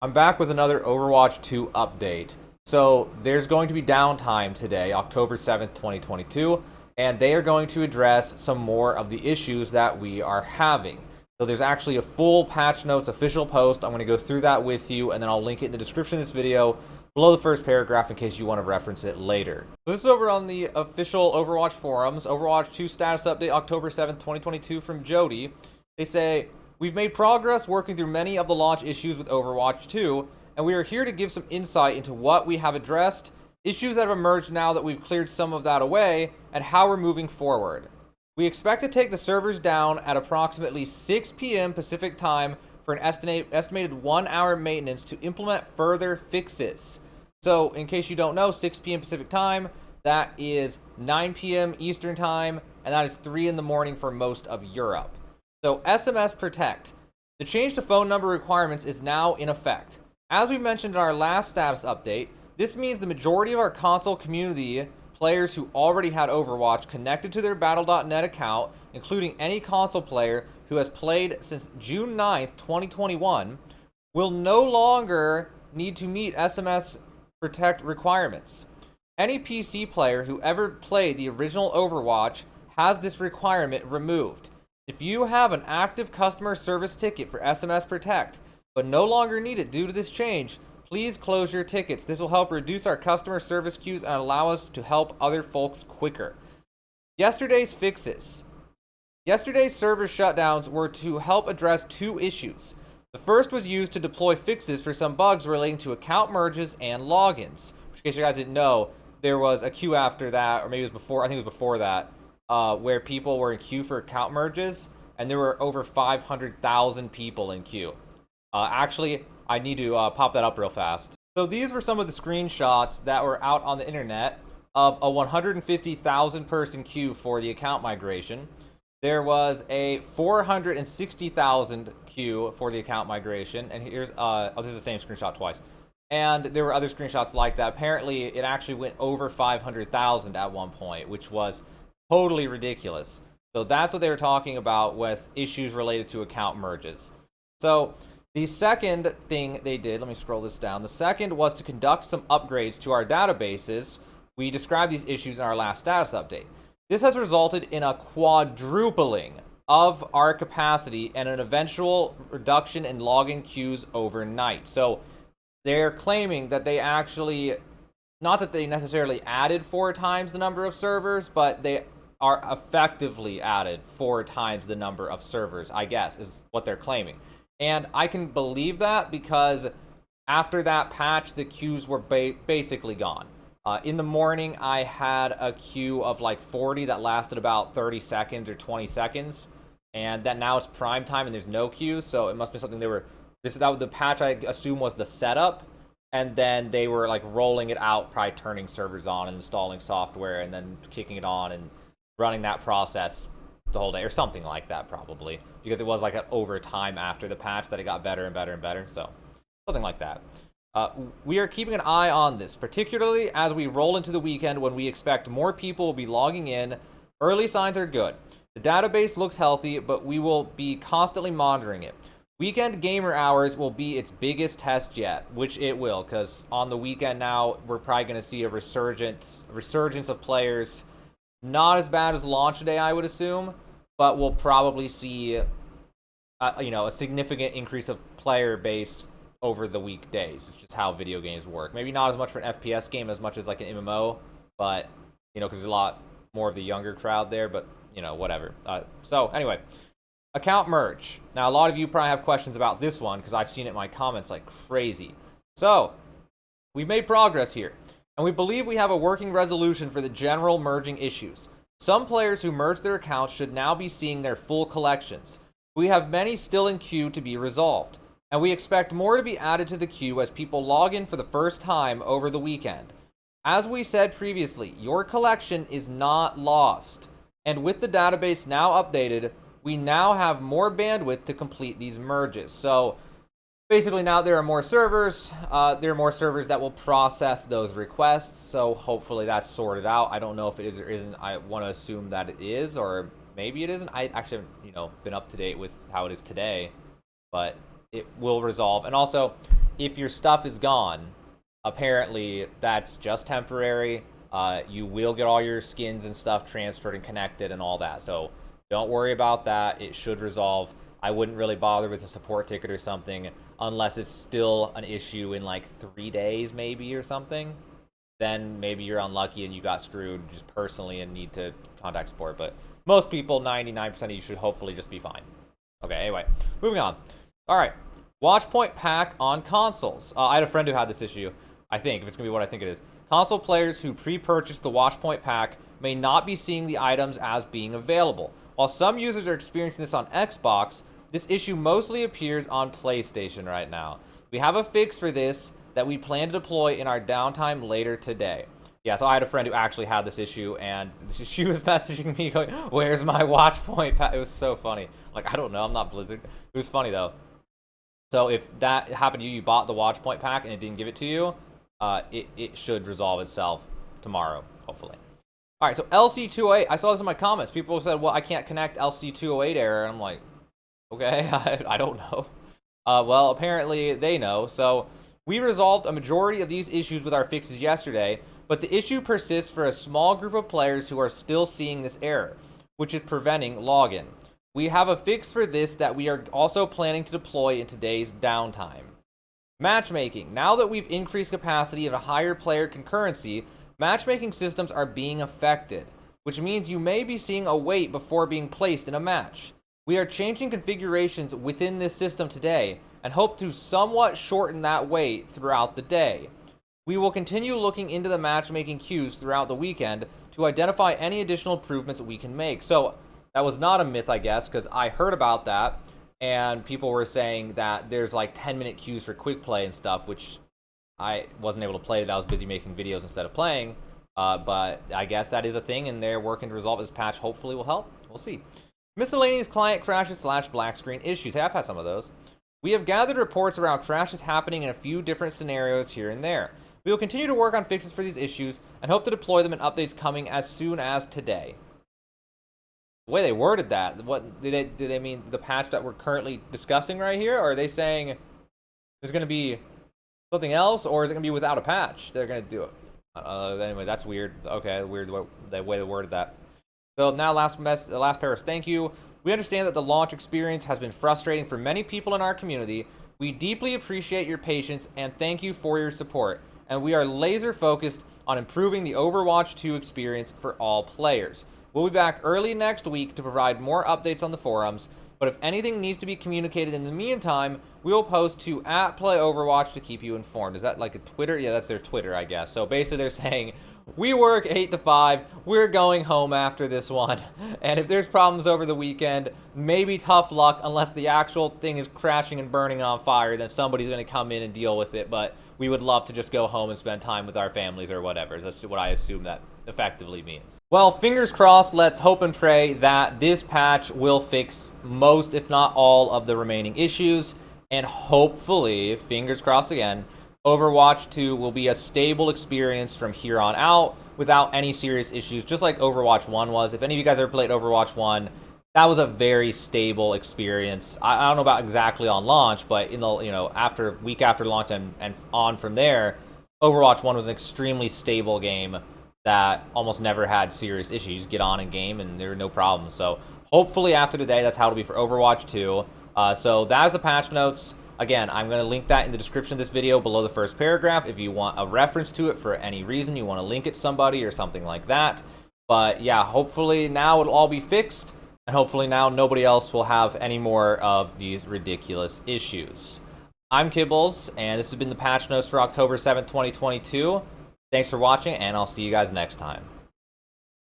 I'm back with another Overwatch 2 update. So there's going to be downtime today, October 7th, 2022, and they are going to address some more of the issues that we are having. So there's actually a full patch notes official post. I'm going to go through that with you, and then I'll link it in the description of this video below the first paragraph in case you want to reference it later. So this is over on the official Overwatch forums. Overwatch 2 status update, October 7th, 2022 from Jody. They say, "We've made progress working through many of the launch issues with Overwatch 2, and we are here to give some insight into what we have addressed, issues that have emerged now that we've cleared some of that away, and how we're moving forward. We expect to take the servers down at approximately 6 p.m. Pacific time for an estimated 1-hour maintenance to implement further fixes." So, in case you don't know, 6 p.m. Pacific time, that is 9 p.m. Eastern time, and that is 3 in the morning for most of Europe. So, SMS Protect. The change to phone number requirements is now in effect. As we mentioned in our last status update, this means the majority of our console community players who already had Overwatch connected to their Battle.net account, including any console player who has played since June 9th, 2021, will no longer need to meet SMS Protect requirements. Any PC player who ever played the original Overwatch has this requirement removed. If you have an active customer service ticket for SMS Protect, but no longer need it due to this change, please close your tickets. This will help reduce our customer service queues and allow us to help other folks quicker. Yesterday's fixes. Yesterday's server shutdowns were to help address two issues. The first was used to deploy fixes for some bugs relating to account merges and logins. In case you guys didn't know, there was a queue after that, or maybe it was before, I think it was before that, where people were in queue for account merges, and there were over 500,000 people in queue. Actually, I need to pop that up real fast. So these were some of the screenshots that were out on the internet of a 150,000 person queue for the account migration. There was a 460,000 queue for the account migration, and here's oh, this is the same screenshot twice. And there were other screenshots like that. Apparently, it actually went over 500,000 at one point, which was totally ridiculous. So that's what they were talking about with issues related to account merges. So the second thing they did, let me scroll this down. The second was to conduct some upgrades to our databases. We described these issues in our last status update. This has resulted in a quadrupling of our capacity and an eventual reduction in login queues overnight. So they're claiming that they actually, not that they necessarily added 4 times the number of servers, but they are effectively added 4 times the number of servers, I guess, is what they're claiming. And I can believe that because after that patch, the queues were basically gone. In the morning, I had a queue of like 40 that lasted about 30 seconds or 20 seconds. And that now it's prime time and there's no queues, so it must be something they were... the patch, I assume, was the setup. And then they were like rolling it out, probably turning servers on and installing software and then kicking it on and running that process the whole day or something like that, probably, because it was like an overtime after the patch that it got better and better and better. So something like that. We are keeping an eye on this, particularly as we roll into the weekend when we expect more people will be logging in. Early signs are good. The database looks healthy, but we will be constantly monitoring it. Weekend gamer hours will be its biggest test yet, which it will, because on the weekend now we're probably going to see a resurgence of players. Not as bad as launch day, I would assume, but we'll probably see, a significant increase of player base over the weekdays. It's just how video games work. Maybe not as much for an FPS game as much as like an MMO, but, because there's a lot more of the younger crowd there, but, whatever. So, anyway, account merge. Now, a lot of you probably have questions about this one, because I've seen it in my comments like crazy. So, we've made progress here, and we believe we have a working resolution for the general merging issues. Some players who merge their accounts should now be seeing their full collections. We have many still in queue to be resolved, and we expect more to be added to the queue as people log in for the first time over the weekend. As we said previously, your collection is not lost, and with the database now updated, we now have more bandwidth to complete these merges. So basically now there are more servers. There are more servers that will process those requests, so hopefully that's sorted out. I don't know if it is or isn't. I want to assume that it is, or maybe it isn't. I actually haven't, been up to date with how it is today, but it will resolve. And also, if your stuff is gone, apparently that's just temporary. You will get all your skins and stuff transferred and connected and all that. So don't worry about that. It should resolve. I wouldn't really bother with a support ticket or something unless it's still an issue in like 3 days maybe or something. Then maybe you're unlucky and you got screwed just personally and need to contact support. But most people, 99% of you, should hopefully just be fine. Okay, anyway, moving on. All right, Watchpoint pack on consoles. I had a friend who had this issue, I think, if it's going to be what I think it is. Console players who pre-purchased the Watchpoint pack may not be seeing the items as being available. While some users are experiencing this on Xbox, this issue mostly appears on PlayStation right now. We have a fix for this that we plan to deploy in our downtime later today. Yeah, so I had a friend who actually had this issue, and she was messaging me going, "Where's my Watchpoint pack?" It was so funny. Like, I don't know, I'm not Blizzard. It was funny, though. So if that happened to you, you bought the Watchpoint pack and it didn't give it to you, it should resolve itself tomorrow, hopefully. All right, so LC-208, I saw this in my comments. People said, well, I can't connect LC-208 error. And I'm like, okay, I don't know. Well, apparently they know. So we resolved a majority of these issues with our fixes yesterday, but the issue persists for a small group of players who are still seeing this error, which is preventing login. We have a fix for this that we are also planning to deploy in today's downtime. Matchmaking. Now that we've increased capacity and a higher player concurrency, matchmaking systems are being affected, which means you may be seeing a wait before being placed in a match. We are changing configurations within this system today and hope to somewhat shorten that wait throughout the day. We will continue looking into the matchmaking queues throughout the weekend to identify any additional improvements we can make. So that was not a myth, I guess, because I heard about that, and people were saying that there's like 10-minute queues for quick play and stuff, which I wasn't able to play. I was busy making videos instead of playing, but I guess that is a thing, and they're working to resolve this patch. Hopefully will help. We'll see. Miscellaneous client crashes / black screen issues. Hey, I've had some of those. We have gathered reports around crashes happening in a few different scenarios here and there. We will continue to work on fixes for these issues and hope to deploy them in updates coming as soon as today. The way they worded that, what did they mean? The patch that we're currently discussing right here, or are they saying there's going to be something else, or is it going to be without a patch? They're going to do it. Anyway, that's weird. Okay, weird the way they worded that. So now last paragraph. Thank you. We understand that the launch experience has been frustrating for many people in our community. We deeply appreciate your patience and thank you for your support. And we are laser focused on improving the Overwatch 2 experience for all players. We'll be back early next week to provide more updates on the forums, but if anything needs to be communicated in the meantime, we'll post to @PlayOverwatch to keep you informed. Is that like a Twitter? Yeah, that's their Twitter, I guess. So basically they're saying, we work 8 to 5, we're going home after this one, and if there's problems over the weekend, maybe tough luck, unless the actual thing is crashing and burning on fire, then somebody's going to come in and deal with it, but we would love to just go home and spend time with our families or whatever. That's what I assume that effectively means. Well, fingers crossed, let's hope and pray that this patch will fix most, if not all, of the remaining issues, and hopefully, fingers crossed again, Overwatch 2 will be a stable experience from here on out without any serious issues, just like Overwatch 1 was. If any of you guys ever played Overwatch 1, that was a very stable experience. I don't know about exactly on launch, but in the week after launch and on from there, Overwatch 1 was an extremely stable game that almost never had serious issues. Get on in game and there were no problems. So hopefully after today, that's how it'll be for Overwatch 2. So that is the patch notes. Again, I'm going to link that in the description of this video below the first paragraph if you want a reference to it for any reason. You want to link it to somebody or something like that. But yeah, hopefully now it'll all be fixed. And hopefully now nobody else will have any more of these ridiculous issues. I'm Kibbles, and this has been the patch notes for October 7th, 2022. Thanks for watching, and I'll see you guys next time.